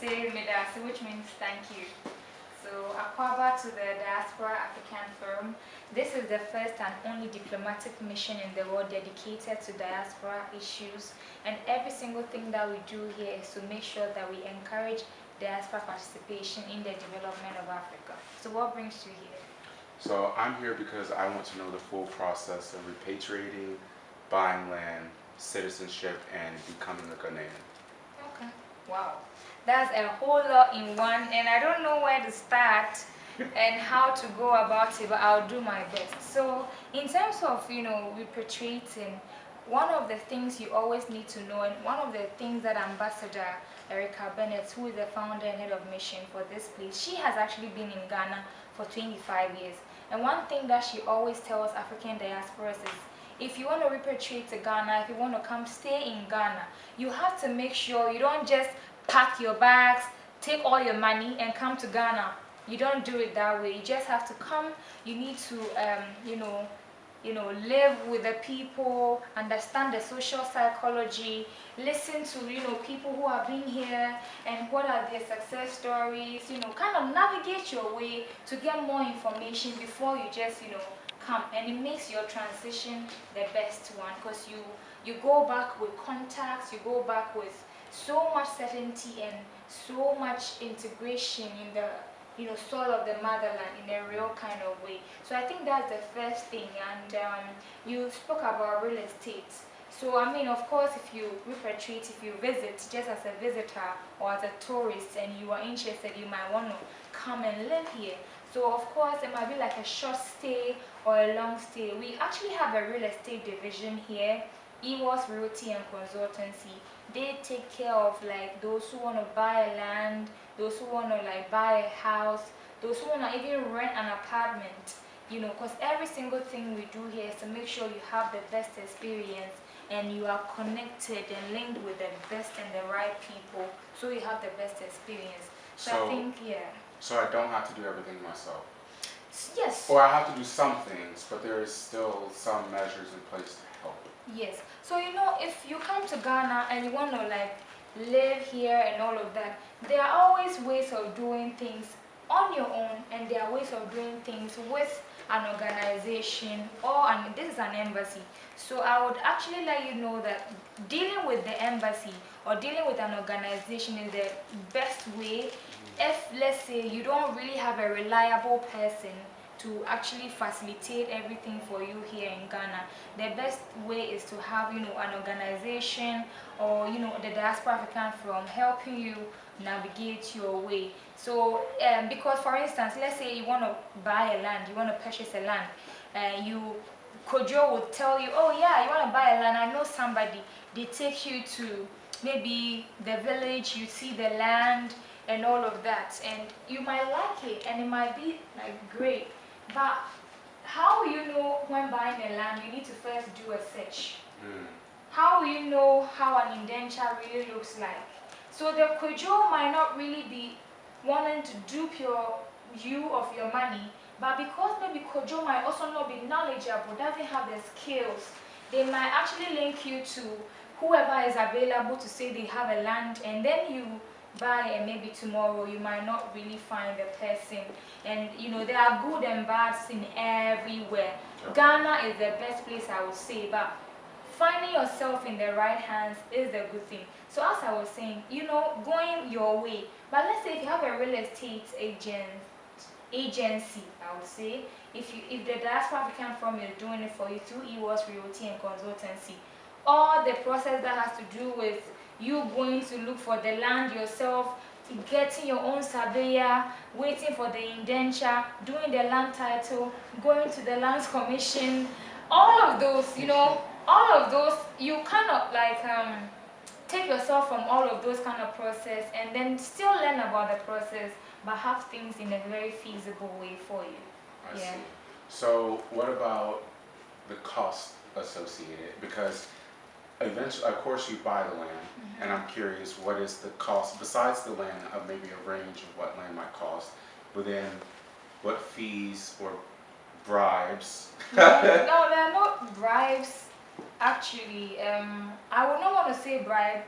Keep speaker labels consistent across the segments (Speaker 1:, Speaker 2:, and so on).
Speaker 1: say Medasi, which means thank you. So, Akwaba to the Diaspora African Forum. This is the first and only diplomatic mission in the world dedicated to diaspora issues, and every single thing that we do here is to make sure that we encourage diaspora participation in the development of Africa. So what brings you here?
Speaker 2: So I'm here because I want to know the full process of repatriating, buying land, citizenship, and becoming a Ghanaian.
Speaker 1: Okay. Wow. That's a whole lot in one, and I don't know where to start and how to go about it, but I'll do my best. So in terms of, repatriating, one of the things you always need to know, and one of the things that Ambassador Erica Bennett, who is the founder and head of mission for this place, she has actually been in Ghana for 25 years. And one thing that she always tells African diasporas is, if you want to repatriate to Ghana, if you want to come stay in Ghana, you have to make sure you don't just pack your bags, take all your money and come to Ghana. You don't do it that way. You just have to come. You need to, live with the people, understand the social psychology, listen to, people who have been here and what are their success stories, kind of navigate your way to get more information before you just, come. And it makes your transition the best one, because you go back with contacts, you go back with so much certainty and so much integration in the soil of the motherland in a real kind of way. So I think that's the first thing. And you spoke about real estate. So I mean, of course, if you repatriate, if you visit just as a visitor or as a tourist and you are interested, you might want to come and live here. So of course, it might be like a short stay or a long stay. We actually have a real estate division here, EWOS Realty and Consultancy. They take care of like those who want to buy a land, those who want to like buy a house, those who want to even rent an apartment, because every single thing we do here is to make sure you have the best experience and you are connected and linked with the best and the right people, so you have the best experience. So I think, yeah.
Speaker 2: So I don't have to do everything myself?
Speaker 1: Yes.
Speaker 2: Or I have to do some things, but there is still some measures in place to help.
Speaker 1: Yes. So if you come to Ghana and you want to like live here and all of that, there are always ways of doing things on your own, and there are ways of doing things with an organization this is an embassy. So I would actually let you know that dealing with the embassy or dealing with an organization is the best way if, let's say, you don't really have a reliable person to actually facilitate everything for you here in Ghana. The best way is to have, an organization or, the Diaspora African Forum helping you navigate your way. So, because for instance, let's say you want to buy a land, you want to purchase a land, Kojo would tell you, oh yeah, you want to buy a land, I know somebody. They take you to maybe the village, you see the land and all of that, and you might like it and it might be like great. But how will you know when buying a land? You need to first do a search. How will you know how an indenture really looks like? So the Kojo might not really be wanting to dupe you of your money, but because maybe Kojo might also not be knowledgeable, doesn't have the skills, they might actually link you to whoever is available to say they have a land, and then you buy, and maybe tomorrow you might not really find the person. And there are good and bads in everywhere. Ghana is the best place, I would say, but finding yourself in the right hands is the good thing. So as I was saying, going your way. But let's say if you have a real estate agency, I would say, if the Diaspora African Forum is doing it for you through EWOS Realty and Consultancy, all the process that has to do with you going to look for the land yourself, getting your own surveyor, waiting for the indenture, doing the land title, going to the lands commission, all of those, you kind of like take yourself from all of those kind of process and then still learn about the process, but have things in a very feasible way for you.
Speaker 2: I see. So what about the cost associated? Because eventually, of course, you buy the land, and I'm curious, what is the cost, besides the land, of maybe a range of what land might cost, but then what fees or bribes?
Speaker 1: No, there are no bribes, actually. I would not want to say bribe.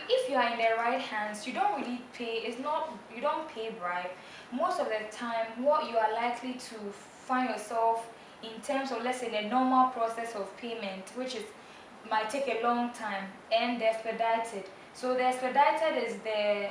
Speaker 1: if you are in the right hands, you don't really pay. You don't pay bribe. Most of the time, what you are likely to find yourself in terms of, let's say, the normal process of payment, which is might take a long time, and the expedited. So the expedited is the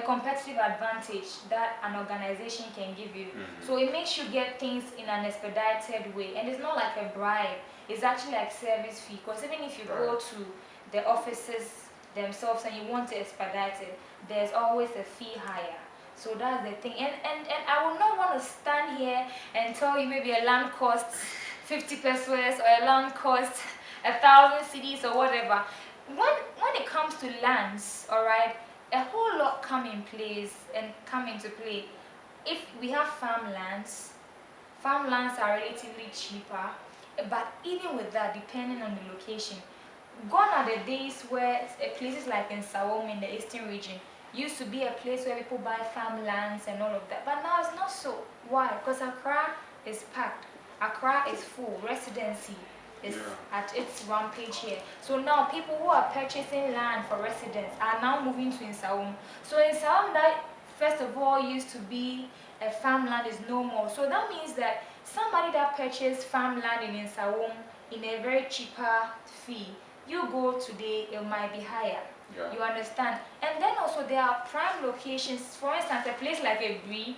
Speaker 1: competitive advantage that an organization can give you. So it makes you get things in an expedited way, and it's not like a bribe. It's actually like service fee. Because even if you go to the offices themselves and you want to expedite it, there's always a fee higher. So that's the thing. And I would not want to stand here and tell you maybe a land costs 50 pesos or a land costs 1,000 cedis or whatever. When it comes to lands, all right, a whole lot come into play. If we have farmlands are relatively cheaper, but even with that, depending on the location, gone are the days where places like in Sawom in the eastern region used to be a place where people buy farmlands and all of that. But now it's not so. Why? Because Accra is packed. Accra is full. Residency is at its rampage here. So now people who are purchasing land for residents are now moving to Insawam. So Insawam, that first of all used to be a farmland, is no more. So that means that somebody that purchased farmland in Insawam in a very cheaper fee, you go today, it might be higher. You understand? And then also there are prime locations. For instance, a place like Ebri.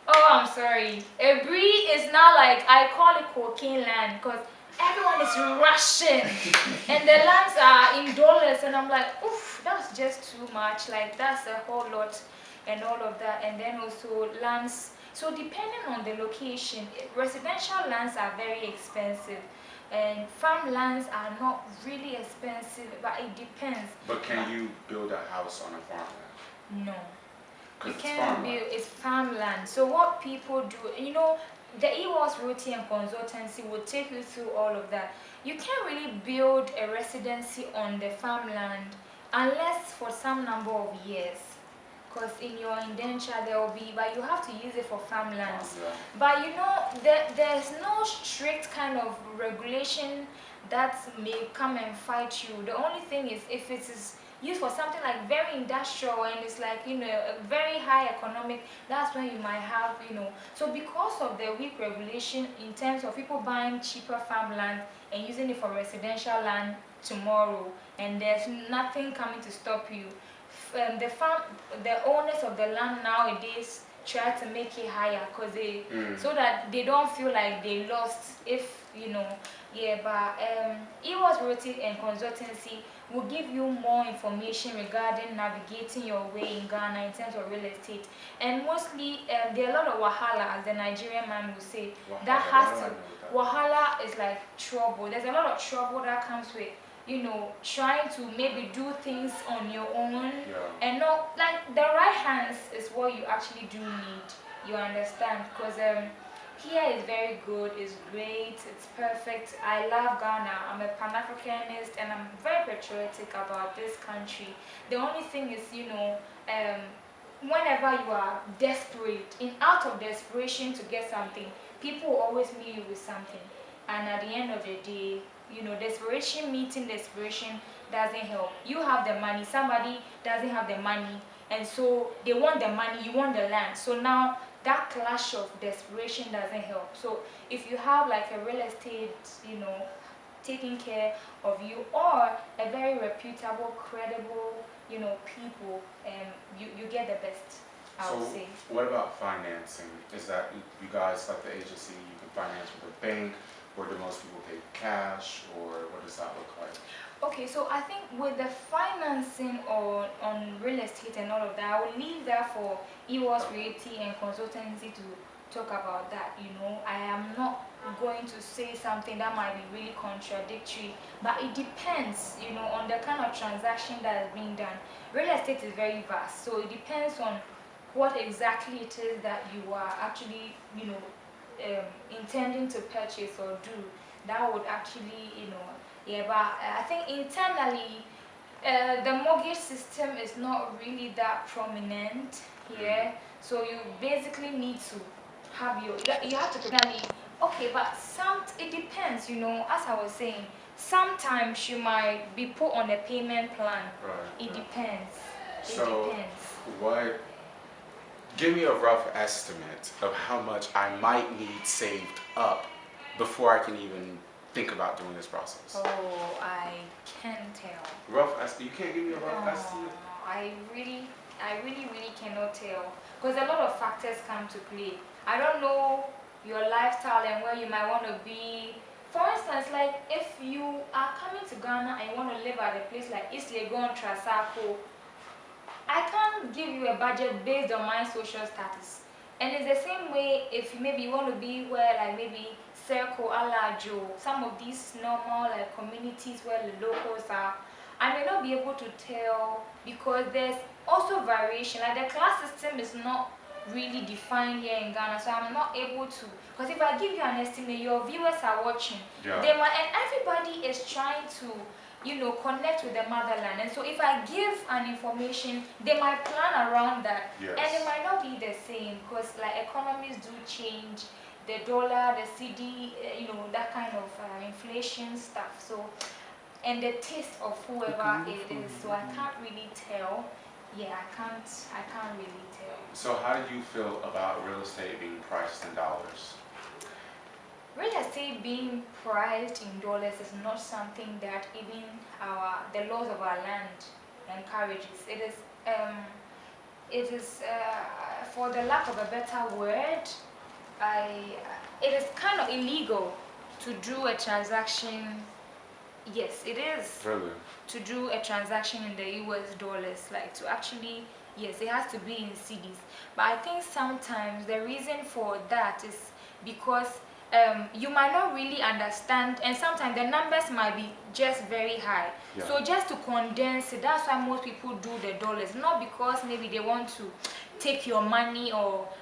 Speaker 1: Oh, I'm sorry. Ebri is now like, I call it cocaine land, because everyone is rushing and the lands are in dollars, and I'm like, oof, that's just too much. Like, that's a whole lot and all of that. And then also lands. So depending on the location, residential lands are very expensive. And farmlands are not really expensive, but it depends.
Speaker 2: But can you build a house on a farmland?
Speaker 1: No. You
Speaker 2: It's
Speaker 1: can't build, it's farmland. So what people do, you know, the EWAS Realty and Consultancy will take you through all of that. You can't really build a residency on the farmland unless for some number of years. Because in your indenture there will be, but you have to use it for farmlands. But you know, there's no strict kind of regulation that may come and fight you. The only thing is, if it is used for something like very industrial and it's like, you know, a very high economic, that's when you might have, you know. So because of the weak regulation in terms of people buying cheaper farmland and using it for residential land tomorrow, and there's nothing coming to stop you, the owners of the land nowadays try to make it higher, because they so that they don't feel like they lost, if you know. But EWAS Realty and Consultancy will give you more information regarding navigating your way in Ghana in terms of real estate. And mostly there are a lot of wahala, as the Nigerian man will say. That has to, wahala is like trouble. There's a lot of trouble that comes with, you know, trying to maybe do things on your own, and not like the right hands is what you actually do need. You understand? Because here is very good, it's great, it's perfect. I love Ghana. I'm a Pan-Africanist and I'm very patriotic about this country. The only thing is, you know, whenever you are desperate, out of desperation to get something, people will always meet you with something. And at the end of the day, you know, desperation meeting desperation doesn't help. You have the money, somebody doesn't have the money, and so they want the money, you want the land. So now that clash of desperation doesn't help. So if you have like a real estate, you know, taking care of you, or a very reputable, credible, you know, people, you get the best, I would say.
Speaker 2: So what about financing? Is that you guys, like the agency, you can finance with a bank, or do most people pay cash, or what does that look like?
Speaker 1: Okay, so I think with the financing on real estate and all of that, I will leave that for EWAS Realty and Consultancy to talk about that. You know, I am not going to say something that might be really contradictory, but it depends, you know, on the kind of transaction that is being done. Real estate is very vast, so it depends on what exactly it is that you are actually, you know, intending to purchase or do. That would actually, you know, but I think internally the mortgage system is not really that prominent here. So you basically need to have you have to really, okay, but it depends, you know, as I was saying, sometimes you might be put on a payment plan.
Speaker 2: Right.
Speaker 1: It depends.
Speaker 2: So,
Speaker 1: It depends.
Speaker 2: what? Give me a rough estimate of how much I might need saved up before I can even think about doing this process.
Speaker 1: Oh, I can't tell.
Speaker 2: Rough estimate? You can't give me a rough estimate?
Speaker 1: I really cannot tell, because a lot of factors come to play. I don't know your lifestyle and where you might want to be. For instance, like if you are coming to Ghana and you want to live at a place like East Legon, Trasaco, I can't give you a budget based on my social status. And it's the same way if maybe you want to be where like maybe Serco, Alajo, some of these normal like communities where the locals are, I may not be able to tell because there's also variation. Like the class system is not really defined here in Ghana, so I'm not able to. Because if I give you an estimate, your viewers are watching.
Speaker 2: Yeah.
Speaker 1: They might, and everybody is trying to, you know, connect with the motherland. And so if I give an information, they might plan around that.
Speaker 2: Yes.
Speaker 1: And it might not be the same because like economies do change, the dollar, the CD, you know, that kind of inflation stuff. So, and the taste of whoever it is. So I can't really tell. Yeah, I can't really tell.
Speaker 2: So how do you feel about real estate being priced in dollars?
Speaker 1: Real estate being priced in dollars is not something that even the laws of our land encourages. It is for the lack of a better word, it is kind of illegal to do a transaction. Yes, it is.
Speaker 2: Really?
Speaker 1: To do a transaction in the US dollars, like to actually, yes, it has to be in cedis. But I think sometimes the reason for that is because you might not really understand, and sometimes the numbers might be just very high.
Speaker 2: Yeah.
Speaker 1: So just to condense it, that's why most people do the dollars, not because maybe they want to take your money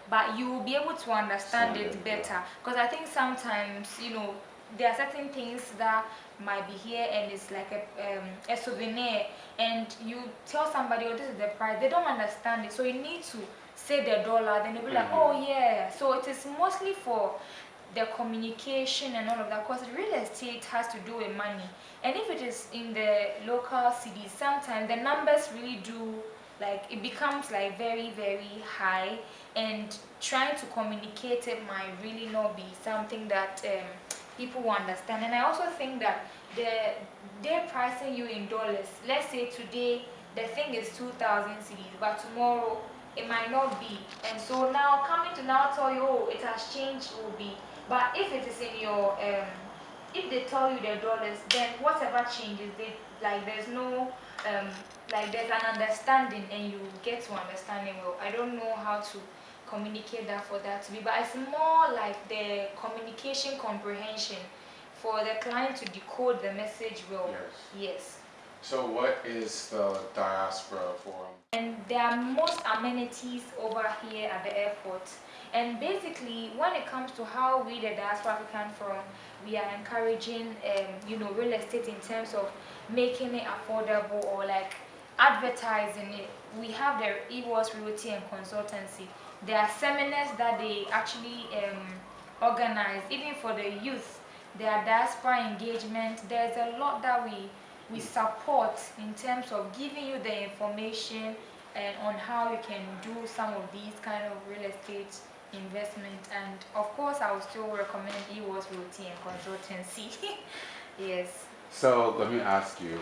Speaker 1: but you will be able to understand it better. Because I think sometimes, you know, there are certain things that might be here and it's like a souvenir, and you tell somebody, oh, this is the price, they don't understand it, so you need to say the dollar, then they'll be like, oh yeah. So it is mostly for the communication and all of that, because real estate has to do with money, and if it is in the local cities, sometimes the numbers really do, like it becomes like very high, and trying to communicate it might really not be something that people will understand. And I also think that they're pricing you in dollars. Let's say today the thing is 2,000 cedis, but tomorrow it might not be. And so now coming to now tell you, oh, it has changed, will be. But if it is in your if they tell you the dollars, then whatever changes, there's no like there's an understanding, and you get to understand it well. I don't know how to communicate that for that to be, but it's more like the communication comprehension for the client to decode the message well. Yes.
Speaker 2: So what is the Diaspora Forum?
Speaker 1: And there are most amenities over here at the airport. And basically, when it comes to how we, the Diaspora African Forum, we are encouraging, you know, real estate in terms of making it affordable or like advertising it. We have the EWOS Realty and Consultancy. There are seminars that they actually organize, even for the youth. There are diaspora engagement. There's a lot that we support in terms of giving you the information and on how you can do some of these kind of real estate investment. And of course, I would still recommend EWOS Realty and Consultancy. Yes.
Speaker 2: So let me ask you,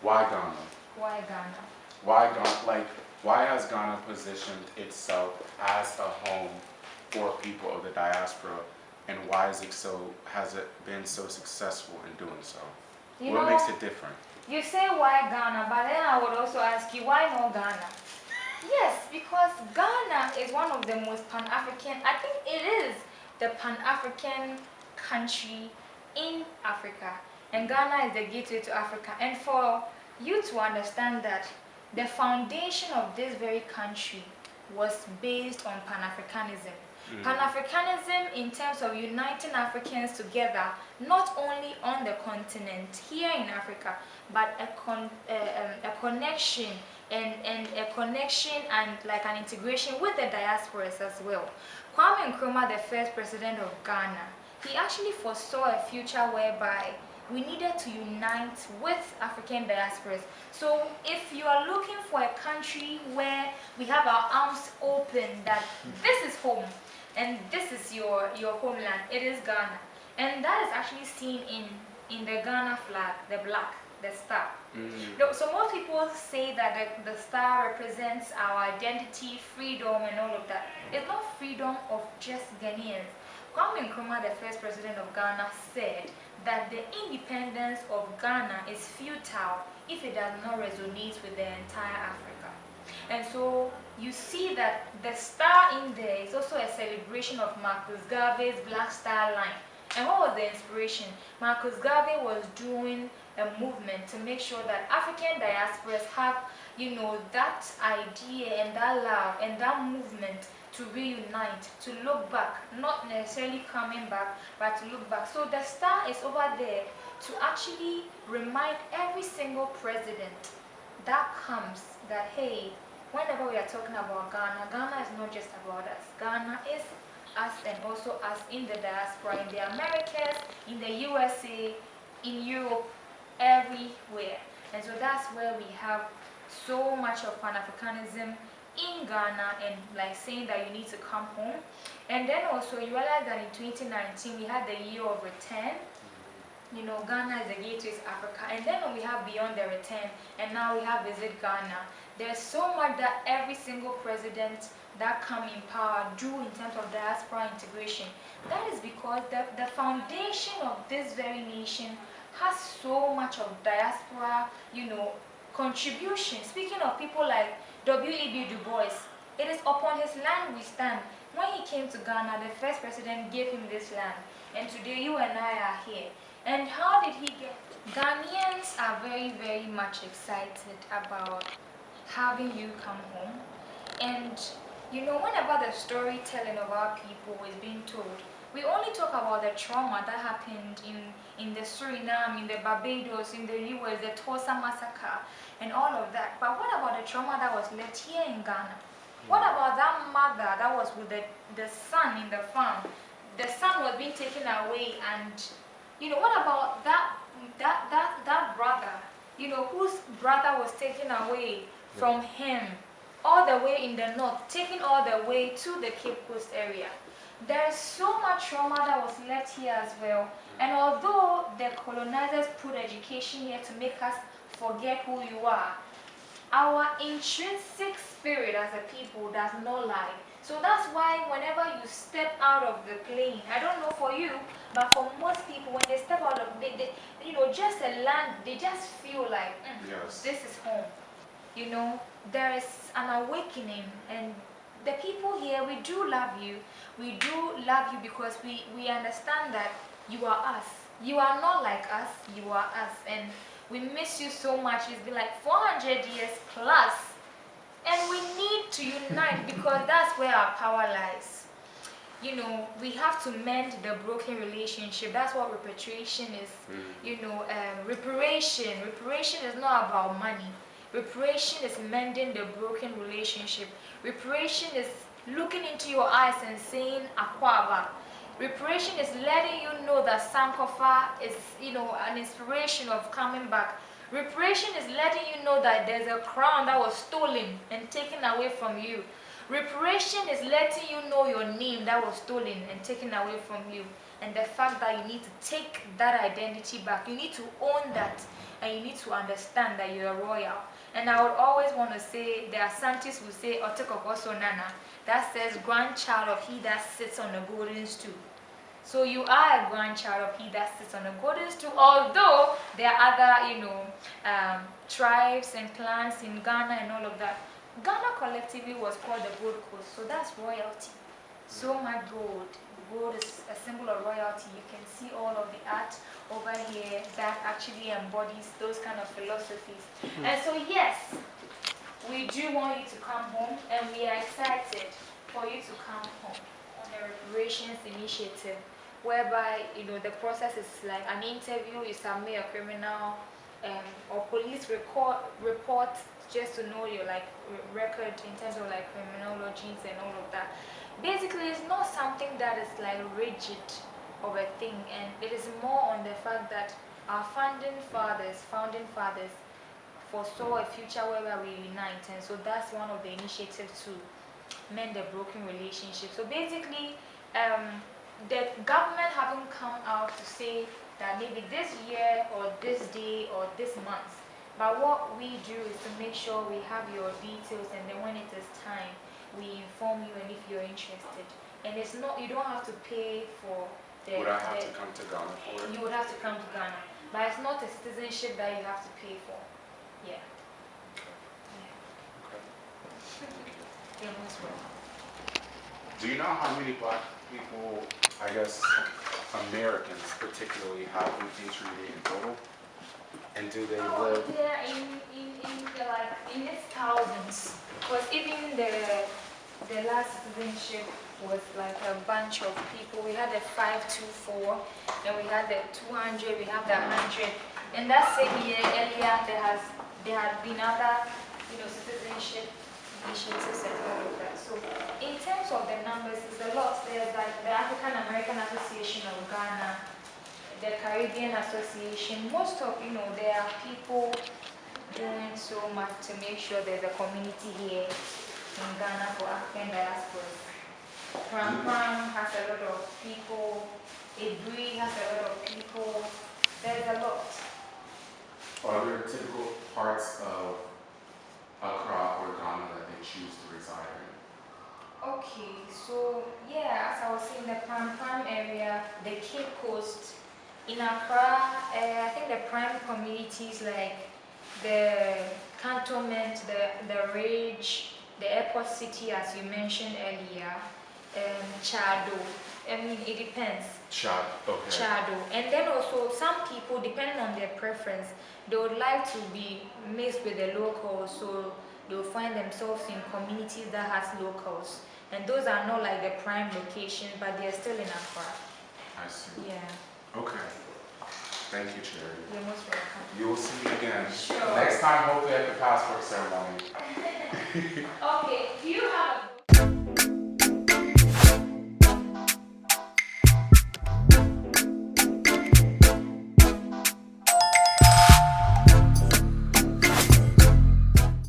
Speaker 2: why Ghana?
Speaker 1: Why Ghana?
Speaker 2: Why Ghana? Like, why has Ghana positioned itself as a home for people of the diaspora, and why has it been so successful in doing so? What makes it different?
Speaker 1: You say why Ghana, but then I would also ask you, why not Ghana? Yes, because Ghana is one of the most Pan-African, I think it is the Pan-African country in Africa. And Ghana is the gateway to Africa. And for you to understand that the foundation of this very country was based on Pan-Africanism. Pan-Africanism in terms of uniting Africans together, not only on the continent here in Africa, but a connection and like an integration with the diasporas as well. Kwame Nkrumah, the first president of Ghana, he actually foresaw a future whereby we needed to unite with African diasporas. So if you are looking for a country where we have our arms open, that this is home and this is your homeland, it is Ghana. And that is actually seen in the Ghana flag, the black, the star. So most people say that the star represents our identity, freedom, and all of that. It's not freedom of just Ghanaians. Kwame Nkrumah, the first president of Ghana, said that the independence of Ghana is futile if it does not resonate with the entire Africa. And so you see that the star in there is also a celebration of Marcus Garvey's Black Star Line. And what was the inspiration? Marcus Garvey was doing a movement to make sure that African diasporas have, you know, that idea and that love and that movement to reunite, to look back, not necessarily coming back, but to look back. So the star is over there to actually remind every single president that comes that, hey, whenever we are talking about Ghana, Ghana is not just about us. Ghana is us and also us in the diaspora, in the Americas, in the USA, in Europe, everywhere. And so that's where we have so much of Pan-Africanism in Ghana, and like saying that you need to come home. And then also you realize that in 2019 we had the year of return. You know, Ghana is the gateway to Africa. And then when we have Beyond the Return, and now we have Visit Ghana, there's so much that every single president that come in power do in terms of diaspora integration. That is because the foundation of this very nation has so much of diaspora, you know, contribution. Speaking of people like W.E.B. Du Bois, it is upon his land we stand. When he came to Ghana, the first president gave him this land. And today you and I are here. And how did he get? Ghanaians are very, very much excited about having you come home. And you know, whenever the storytelling of our people is being told, we only talk about the trauma that happened in the Suriname, in the Barbados, in the US, the Tulsa massacre, and all of that. But what about the trauma that was left here in Ghana? What about that mother that was with the son in the farm? The son was being taken away, and you know, what about that brother, you know, whose brother was taken away from him all the way in the north, taken all the way to the Cape Coast area? There's so much trauma that was left here as well. And although the colonizers put education here to make us forget who you are, our intrinsic spirit as a people does not lie. So that's why whenever you step out of the plane, I don't know for you, but for most people, when they step out of, they you know, just a land, they just feel like,
Speaker 2: Yes.
Speaker 1: This is home. You know, there is an awakening, and the people here, we do love you. We do love you because we understand that you are us. You are not like us, you are us. And we miss you so much. It's been like 400 years plus. And we need to unite because that's where our power lies. You know, we have to mend the broken relationship. That's what repatriation is. You know, reparation. Reparation is not about money. Reparation is mending the broken relationship. Reparation is looking into your eyes and saying, Akwaba. Reparation is letting you know that Sankofa is, you know, an inspiration of coming back. Reparation is letting you know that there's a crown that was stolen and taken away from you. Reparation is letting you know your name that was stolen and taken away from you. And the fact that you need to take that identity back. You need to own that, and you need to understand that you're royal. And I would always want to say, the Asantis will say, Otekokoso Nana, that says, grandchild of he that sits on the golden stool. So you are a grandchild of he that sits on the golden stool, although there are other, you know, tribes and clans in Ghana and all of that. Ghana collectively was called the Gold Coast, so that's royalty. So much gold. Gold is a symbol of royalty. You can see all of the art over here that actually embodies those kind of philosophies. And so yes, we do want you to come home, and we are excited for you to come home on the reparations initiative, whereby, you know, the process is like an interview. You submit a criminal or police report just to know your like record in terms of like criminologies and all of that. Basically, it's not something that is like rigid of a thing, and it is more on the fact that our founding fathers foresaw a future where we unite, and so that's one of the initiatives to mend the broken relationship. So basically, the government haven't come out to say that maybe this year or this day or this month, but what we do is to make sure we have your details, and then when it is time, we inform you, and if you're interested. And it's not, you don't have to pay for the...
Speaker 2: Would I have to come to Ghana for it?
Speaker 1: You would have to come to Ghana, but it's not a citizenship that you have to pay for. Yeah.
Speaker 2: Okay.
Speaker 1: Yeah, most welcome.
Speaker 2: Do you know how many black people, I guess Americans particularly, have repatriated in total? And do they live?
Speaker 1: Yeah, in its thousands. Because even the last citizenship was like a bunch of people. We had the 524, then we had the 200, we have the 100. And that same year earlier, there had been other, citizenship initiatives and all of that. So in terms of the numbers, it's a lot. There's like the African American Association of Ghana, the Caribbean Association. Most of, there are people doing so much to make sure there's a community here in Ghana for African diasporas. Pram has a lot of people, Ebri has a lot of people, there's a lot.
Speaker 2: Are there typical parts of Accra or Ghana that they choose to reside in?
Speaker 1: Okay, so yeah, as I was saying, the Pram area, the Cape Coast, in Accra, I think the prime communities like the cantonment, the Ridge, the airport city, as you mentioned earlier, Chado. I mean, it depends.
Speaker 2: Chad, okay.
Speaker 1: Chado. And then also some people, depending on their preference, they would like to be mixed with the locals, so they'll find themselves in communities that has locals. And those are not like the prime location, but they're still in Accra.
Speaker 2: I see.
Speaker 1: Yeah.
Speaker 2: Okay. Thank you, Charity.
Speaker 1: You're most welcome.
Speaker 2: You will see me again.
Speaker 1: Sure.
Speaker 2: Next time, hopefully at the passport ceremony.
Speaker 1: Okay, do you have a